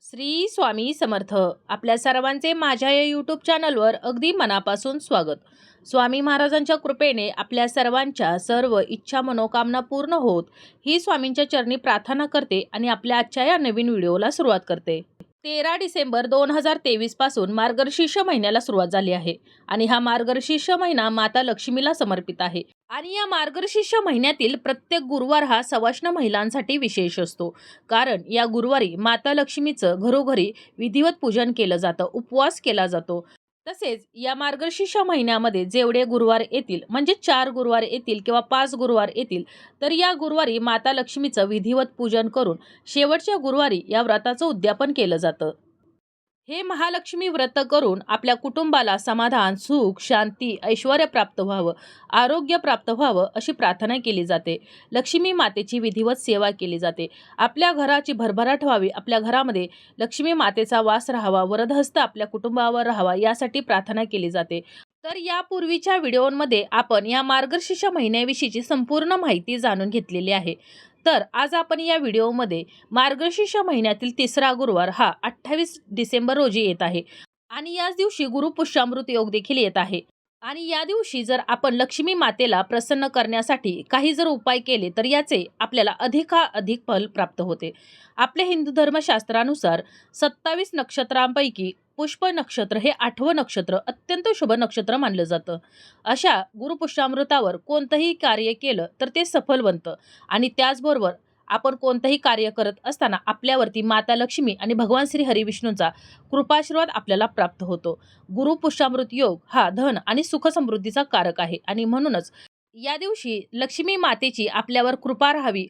श्री स्वामी समर्थ. आपल्या सर्वांचे माझ्या या यूट्यूब चॅनलवर अगदी मनापासून स्वागत. स्वामी महाराजांच्या कृपेने आपल्या सर्वांच्या सर्व इच्छा मनोकामना पूर्ण होत ही स्वामींच्या चरणी प्रार्थना करते आणि आपल्या आजच्या या नवीन व्हिडिओला सुरुवात करते. 13 डिसेंबर 2023 पासून मार्गशीर्ष महिन्याला सुरुवात झाली आहे आणि हा मार्गशीर्ष महिना माता लक्ष्मीला समर्पित आहे. आणि या मार्गशीर्ष महिन्यातील प्रत्येक गुरुवार हा सवाष्ण महिलांसाठी विशेष असतो, कारण या गुरुवारी माता लक्ष्मीचं घरोघरी विधिवत पूजन केलं जातं, उपवास केला जातो. तसेच या मार्गशीर्ष महिन्यामध्ये जेवढे गुरुवार येतील, म्हणजे 4 गुरुवार येतील किंवा 5 गुरुवार येतील, तर या गुरुवारी माता लक्ष्मीचं विधिवत पूजन करून शेवटच्या गुरुवारी या व्रताचं उद्यापन केलं जातं. हे महालक्ष्मी व्रत करून आपल्या कुटुंबाला समाधान, सुख, शांती, ऐश्वर्य प्राप्त व्हावं, आरोग्य प्राप्त व्हावं अशी प्रार्थना केली जाते. लक्ष्मी मातेची विधिवत सेवा केली जाते. आपल्या घराची भरभराट व्हावी, आपल्या घरामध्ये लक्ष्मी मातेचा वास राहावा, वरदहस्त आपल्या कुटुंबावर राहावा यासाठी प्रार्थना केली जाते. तर यापूर्वीच्या व्हिडिओमध्ये आपण या मार्गशीर्ष महिन्याविषयीची संपूर्ण माहिती जाणून घेतलेली आहे. तर आज आपण या व्हिडिओमध्ये मार्गशीर्ष महिन्यातील तिसरा गुरुवार हा 28 डिसेंबर रोजी येत आहे आणि याच दिवशी गुरुपुष्यामृत योग देखील येत आहे. आणि या दिवशी जर आपण लक्ष्मी मातेला प्रसन्न करण्यासाठी काही जर उपाय केले तर याचे आपल्याला अधिक फल प्राप्त होते. आपल्या हिंदू धर्मशास्त्रानुसार 27 नक्षत्रांपैकी पुष्प नक्षत्र हे 8वं नक्षत्र अत्यंत शुभ नक्षत्र मानलं जातं. अशा गुरुपुष्यामृतावर कोणतंही कार्य केलं तर ते सफल बनतं आणि त्याचबरोबर आपण कोणतंही कार्य करत असताना आपल्यावरती माता लक्ष्मी आणि भगवान श्री हरिविष्णूंचा कृपाशीर्वाद आपल्याला प्राप्त होतो. गुरुपुष्यामृत योग हा धन आणि सुख समृद्धीचा कारक आहे आणि म्हणूनच या दिवशी लक्ष्मी मातेची आपल्यावर कृपा राहावी,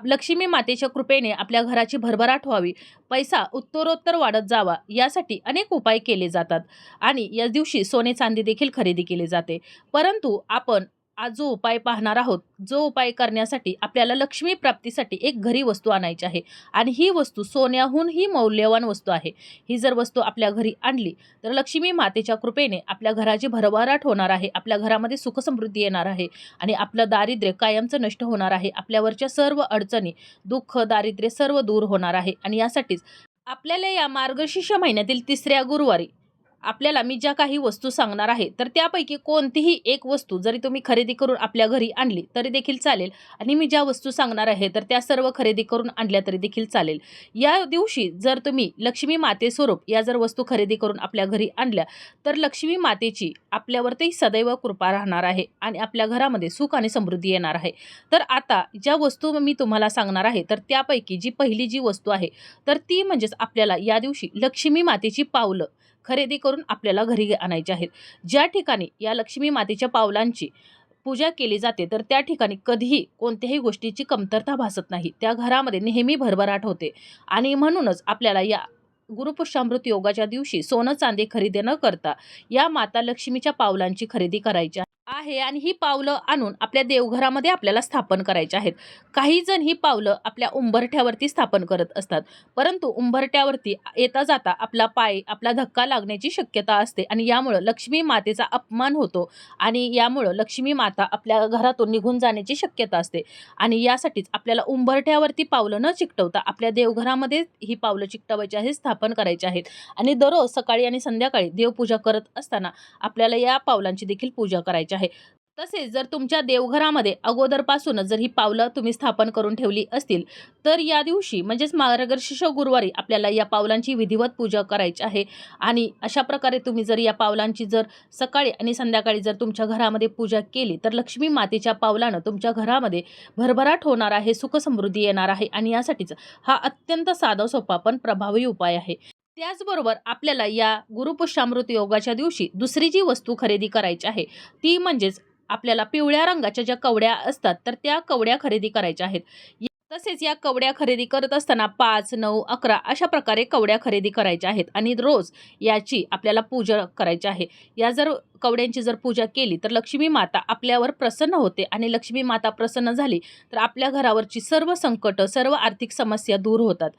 लक्ष्मी मातेच्या कृपेने आपल्या घराची भरभराट व्हावी, पैसा उत्तरोत्तर वाढत जावा यासाठी अनेक उपाय केले जातात आणि या दिवशी सोने चांदी देखील खरेदी केली जाते. परंतु आपण आज जो उपाय पाहणार आहोत, जो उपाय करण्यासाठी आपल्याला लक्ष्मी प्राप्तीसाठी एक घरी वस्तू आणायची आहे आणि ही वस्तू सोन्याहूनही मौल्यवान वस्तू आहे. ही जर वस्तू आपल्या घरी आणली तर लक्ष्मी मातेच्या कृपेने आपल्या घराची भरभराट होणार आहे, आपल्या घरामध्ये सुखसमृद्धी येणार आहे आणि आपलं दारिद्र्य कायमचं नष्ट होणार आहे. आपल्यावरच्या सर्व अडचणी, दुःख, दारिद्र्य सर्व दूर होणार आहे आणि यासाठीच आपल्याला या मार्गशीर्ष महिन्यातील तिसऱ्या गुरुवारी आपल्याला मी ज्या काही वस्तू सांगणार आहे तर त्यापैकी कोणतीही एक वस्तू जरी तुम्ही खरेदी करून आपल्या घरी आणली तरी देखील चालेल आणि मी ज्या वस्तू सांगणार आहे तर त्या सर्व खरेदी करून आणल्या तरी देखील चालेल. या दिवशी जर तुम्ही लक्ष्मी मातेस्वरूप या जर वस्तू खरेदी करून आपल्या घरी आणल्या तर लक्ष्मी मातेची आपल्यावरती सदैव कृपा राहणार आहे आणि आपल्या घरामध्ये सुख आणि समृद्धी येणार आहे. तर आता ज्या वस्तू मी तुम्हाला सांगणार आहे तर त्यापैकी जी पहिली जी वस्तू आहे तर ती म्हणजेच आपल्याला या दिवशी लक्ष्मी मातेची पावलं खरेदी करून आपल्याला घरी आणायचे आहेत. ज्या ठिकाणी या लक्ष्मी मातेच्या पावलांची पूजा केली जाते तर त्या ठिकाणी कधीही कोणत्याही गोष्टीची कमतरता भासत नाही. त्या घरामध्ये नेहमी भरभराट होते आणि म्हणूनच आपल्याला या गुरुपुष्यामृत योगाच्या दिवशी सोनं चांदी खरेदी न करता या माता लक्ष्मीच्या पावलांची खरेदी करायची आहे आणि ही पावलं आणून आपल्या देवघरामध्ये आपल्याला स्थापन करायची आहेत. काही जण ही पावलं आपल्या उंबरठ्यावरती स्थापन करत असतात, परंतु उंबरठ्यावरती येता जाता आपला पाय, आपला धक्का लागण्याची शक्यता असते आणि यामुळं लक्ष्मी मातेचा अपमान होतो आणि यामुळं लक्ष्मी माता आपल्या घरातून निघून जाण्याची शक्यता असते आणि यासाठीच आपल्याला उंबरठ्यावरती पावलं न चिकटवता आपल्या देवघरामध्ये ही पावलं चिकटवायची आहेत, स्थापन करायची आहेत आणि दररोज सकाळी आणि संध्याकाळी देवपूजा करत असताना आपल्याला या पावलांची देखील पूजा करायची आहे. तसेच जर तुमच्या देवघरामध्ये अगोदरपासूनच जर ही पावलं तुम्ही स्थापन करून ठेवली असतील तर या दिवशी म्हणजेच मार्गशीर्ष गुरुवारी आपल्याला या पावलांची विधिवत पूजा करायची आहे आणि अशा प्रकारे तुम्ही जर या पावलांची जर सकाळी आणि संध्याकाळी जर तुमच्या घरामध्ये पूजा केली तर लक्ष्मी मातेच्या पावलानं तुमच्या घरामध्ये भरभराट होणार आहे, सुखसमृद्धी येणार आहे आणि यासाठीच हा अत्यंत साधा सोपा पण प्रभावी उपाय आहे. त्याचबरोबर आपल्याला या गुरुपुष्यामृत योगाच्या दिवशी दुसरी जी वस्तू खरेदी करायची आहे ती म्हणजेच आपल्याला पिवळ्या रंगाच्या ज्या कवड्या असतात तर त्या कवड्या खरेदी करायच्या आहेत. तसेच या कवड्या खरेदी करत असताना 5, 9, 11 अशा प्रकारे कवड्या खरेदी करायच्या आहेत आणि रोज याची आपल्याला पूजा करायची आहे. या जर कवड्यांची जर पूजा केली तर लक्ष्मी माता आपल्यावर प्रसन्न होते आणि लक्ष्मी माता प्रसन्न झाली तर आपल्या घरावरची सर्व संकट, सर्व आर्थिक समस्या दूर होतात.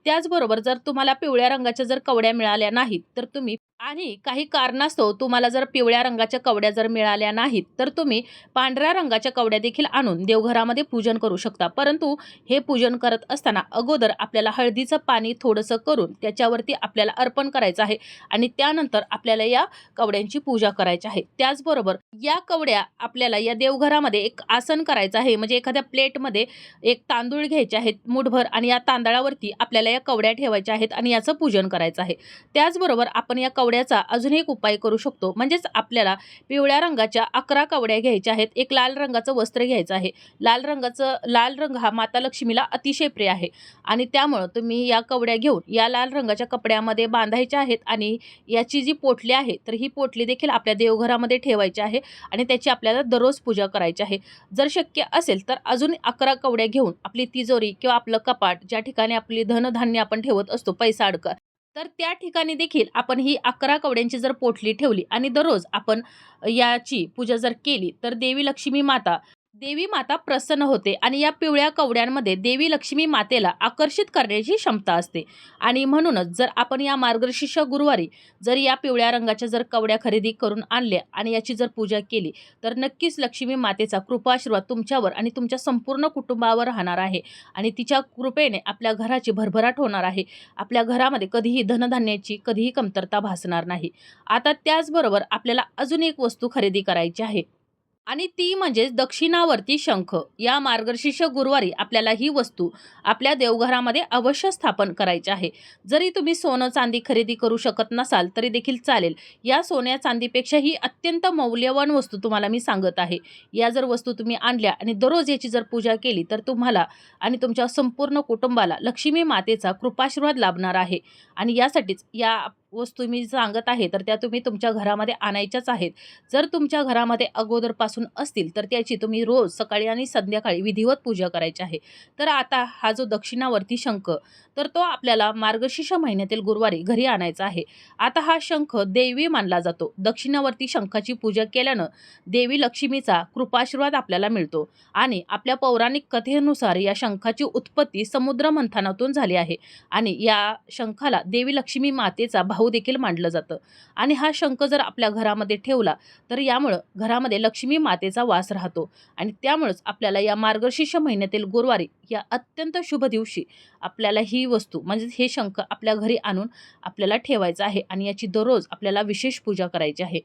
त्याचबरोबर जर तुम्हाला पिवळ्या रंगाच्या जर कवड्या मिळाल्या नाहीत तर तुम्ही आणि काही कारणास्तव तुम्हाला जर पिवळ्या रंगाच्या कवड्या जर मिळाल्या नाहीत तर तुम्ही पांढऱ्या रंगाच्या कवड्या देखील आणून देवघरामध्ये पूजन करू शकता. परंतु हे पूजन करत असताना अगोदर आपल्याला हळदीचं पाणी थोडंसं करून त्याच्यावरती आपल्याला अर्पण करायचं आहे आणि त्यानंतर आपल्याला या कवड्यांची पूजा करायची आहे. त्याचबरोबर या कवड्या आपल्याला या देवघरामध्ये एक आसन करायचं आहे, म्हणजे एखाद्या प्लेटमध्ये एक तांदूळ घ्यायचे आहेत मुठभर आणि या तांदळावरती आपल्याला या कवड्या ठेवायच्या आहेत आणि याचं पूजन करायचं आहे. त्याचबरोबर आपण या कवड्याचा अजून एक उपाय करू शकतो, म्हणजेच आपल्याला पिवळ्या रंगाच्या 11 कवड्या घ्यायच्या आहेत. एक लाल रंगाचं वस्त्र घ्यायचं आहे. लाल रंग हा माता लक्ष्मीला अतिशय प्रिय आहे आणि त्यामुळं तुम्ही या कवड्या घेऊन या लाल रंगाच्या कपड्यामध्ये बांधायच्या आहेत आणि याची जी पोटली आहे तर ही पोटली देखील आपल्या देवघरामध्ये ठेवायची आहे आणि त्याची आपल्याला दररोज पूजा करायची आहे. जर शक्य असेल तर अजून 11 कवड्या घेऊन आपली तिजोरी किंवा आपलं कपाट, ज्या ठिकाणी आपली धनधान्य आपण ठेवत असतो, पैसा अडका, तर त्या ठिकाणी देखील आपण ही 11 कवड्यांची जर पोटली ठेवली आणि दररोज आपण याची पूजा जर केली तर देवी माता प्रसन्न होते आणि या पिवळ्या कवड्यांमध्ये देवी लक्ष्मी मातेला आकर्षित करण्याची क्षमता असते. आणि म्हणूनच जर आपण या मार्गशीर्ष गुरुवारी जर या पिवळ्या रंगाच्या जर कवड्या खरेदी करून आणल्या आणि याची जर पूजा केली तर नक्कीच लक्ष्मी मातेचा कृपाआशीर्वाद तुमच्यावर आणि तुमच्या संपूर्ण कुटुंबावर राहणार आहे आणि तिच्या कृपेने आपल्या घराची भरभराट होणार आहे. आपल्या घरामध्ये कधीही धनधान्याची कधीही कमतरता भासणार नाही. आता त्याचबरोबर आपल्याला अजून एक वस्तू खरेदी करायची आहे आणि ती म्हणजे दक्षिणावर्ती शंख. या मार्गशीर्ष गुरुवारी आपल्याला ही वस्तू आपल्या देवघरामध्ये अवश्य स्थापन करायची आहे. जरी तुम्ही सोनं चांदी खरेदी करू शकत नसाल तरी देखील चालेल. या सोन्या चांदीपेक्षा ही अत्यंत मौल्यवान वस्तू तुम्हाला मी सांगत आहे. या जर वस्तू तुम्ही आणल्या आणि दररोज याची जर पूजा केली तर तुम्हाला आणि तुमच्या संपूर्ण कुटुंबाला लक्ष्मी मातेचा कृपाआशीर्वाद लाभणार आहे. आणि यासाठीच या वस्तू मी सांगत आहे तर त्या तुम्ही तुमच्या घरामध्ये आणायच्याच आहेत. जर तुमच्या घरामध्ये अगोदरपासून असतील तर त्याची तुम्ही रोज सकाळी आणि संध्याकाळी विधिवत पूजा करायची आहे. तर आता हा जो दक्षिणावर्ती शंख तर तो आपल्याला मार्गशीर्ष महिन्यातील गुरुवारी घरी आणायचा आहे. आता हा शंख देवी मानला जातो. दक्षिणावर्ती शंखाची पूजा केल्यानं देवी लक्ष्मीचा कृपाआशीर्वाद आपल्याला मिळतो आणि आपल्या पौराणिक कथेनुसार या शंखाची उत्पत्ती समुद्र मंथनातून झाली आहे आणि या शंखाला देवी लक्ष्मी मातेचा भाऊ देखील मानलं जातं. आणि हा शंख जर आपल्या घरामध्ये ठेवला तर यामुळं घरामध्ये लक्ष्मी मातेचा वास राहतो आणि त्यामुळेच आपल्याला या मार्गशीर्ष महिन्यातील गुरुवारी या अत्यंत शुभ दिवशी आपल्याला ही वस्तू म्हणजे हे शंख आपल्या घरी आणून आपल्याला ठेवायचं आहे आणि याची दररोज आपल्याला विशेष पूजा करायची आहे.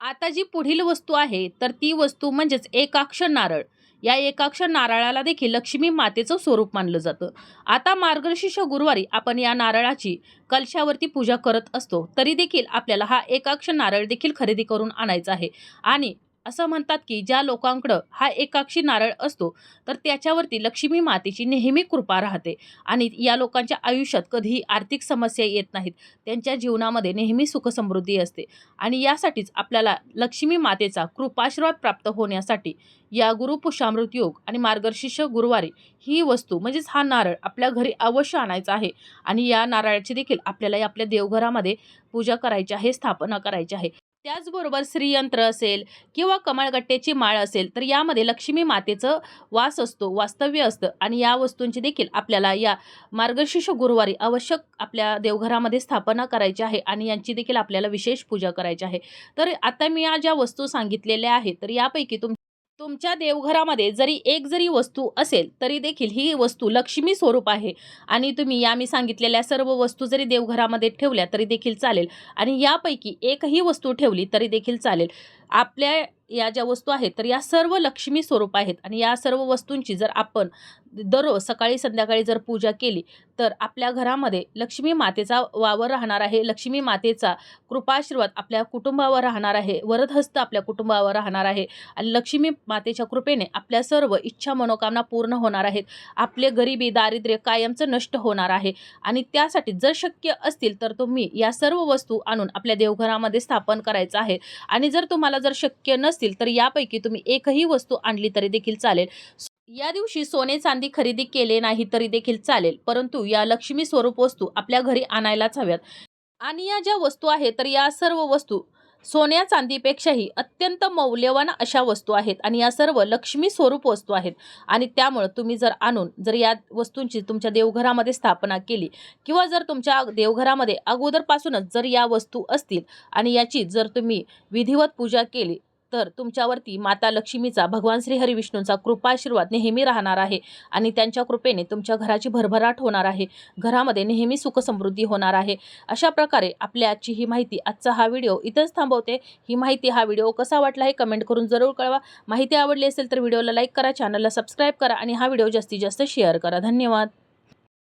आता जी पुढील वस्तू आहे तर ती वस्तू म्हणजेच एकाक्ष नारळ. या एकाक्ष नारळाला देखील लक्ष्मी मातेचं स्वरूप मानलं जातं. आता मार्गशीर्ष गुरुवारी आपण या नारळाची कलशावरती पूजा करत असतो तरी देखील आपल्याला हा एकाक्ष नारळ देखील खरेदी करून आणायचा आहे. आणि असं म्हणतात की ज्या लोकांकडं हा एकाक्षी नारळ असतो तर त्याच्यावरती लक्ष्मी मातेची नेहमी कृपा राहते आणि या लोकांच्या आयुष्यात कधीही आर्थिक समस्या येत नाहीत. त्यांच्या जीवनामध्ये नेहमी सुखसमृद्धी असते आणि यासाठीच आपल्याला लक्ष्मी मातेचा कृपाआशीर्वाद प्राप्त होण्यासाठी या गुरुपुष्यामृत योग आणि मार्गशीर्ष गुरुवारी ही वस्तू म्हणजेच हा नारळ आपल्या घरी अवश्य आणायचा आहे आणि या नारळाची देखील आपल्याला आपल्या देवघरामध्ये पूजा करायची आहे, स्थापना करायची आहे. त्याचबरोबर श्रीयंत्र असेल किंवा कमळगट्ट्याची माळ असेल तर यामध्ये लक्ष्मी मातेचं वास असतो, वास्तव्य असतं आणि या वस्तूंची देखील आपल्याला या मार्गशीर्ष गुरुवारी आवश्यक आपल्या देवघरामध्ये स्थापना करायची आहे आणि यांची देखील आपल्याला विशेष पूजा करायची आहे. तर आता मी या ज्या वस्तू सांगितलेल्या आहेत तर यापैकी तुमच्या देवघरामध्ये जरी वस्तू असेल तरी देखील ही वस्तू लक्ष्मी स्वरूप आहे आणि तुम्ही या मी सांगितलेल्या सर्व वस्तू जरी देवघरामध्ये ठेवल्या तरी देखील चालेल आणि यापैकी एकही वस्तू ठेवली तरी देखील चालेल. आपल्या या ज्या वस्तू आहेत तर या सर्व लक्ष्मी स्वरूप आहेत आणि या सर्व वस्तूंची जर आपण दररोज सकाळी संध्याकाळी जर पूजा केली तर आपल्या घरामध्ये लक्ष्मी मातेचा वावर राहणार आहे. लक्ष्मी मातेचा कृपाआशीर्वाद आपल्या कुटुंबावर राहणार आहे. वरदहस्त आपल्या कुटुंबावर राहणार आहे आणि लक्ष्मी मातेच्या कृपेने आपल्या सर्व इच्छा मनोकामना पूर्ण होणार आहेत. आपले गरिबी दारिद्र्य कायमचं नष्ट होणार आहे आणि त्यासाठी जर शक्य असतील तर तुम्ही या सर्व वस्तू आणून आपल्या देवघरामध्ये स्थापन करायचं आहे. आणि जर तुम्हाला जर शक्य नसतील तर यापैकी तुम्ही एकही वस्तू आणली तरी देखील चालेल. या दिवशी सोने चांदी खरेदी केले नाही तरी देखील चालेल, परंतु या लक्ष्मी स्वरूप वस्तू आपल्या घरी आणायलाच हव्यात. आणि या ज्या वस्तू आहेत तर या सर्व वस्तू सोन्या चांदीपेक्षाही अत्यंत मौल्यवान अशा वस्तू आहेत आणि या सर्व लक्ष्मी स्वरूप वस्तू आहेत आणि त्यामुळे तुम्ही जर या वस्तूंची तुमच्या देवघरामध्ये स्थापना केली किंवा जर तुमच्या देवघरामध्ये अगोदरपासूनच जर या वस्तू असतील आणि याची जर तुम्ही विधिवत पूजा केली तर तुमच्यावरती माता लक्ष्मीचा, भगवान श्री हरिविष्णूंचा कृपाशीर्वाद नेहमी राहणार आहे आणि त्यांच्या कृपेने तुमच्या घराची भरभराट होणार आहे. घरामध्ये नेहमी सुखसमृद्धी होणार आहे. अशा प्रकारे आपल्या आजची ही माहिती, आजचा हा व्हिडिओ इथंच थांबवते. ही माहिती, हा व्हिडिओ कसा वाटला हे कमेंट करून जरूर कळवा. माहिती आवडली असेल तर व्हिडिओला लाईक करा, चॅनलला सबस्क्राईब करा आणि हा व्हिडिओ जास्तीत जास्त शेअर करा. धन्यवाद.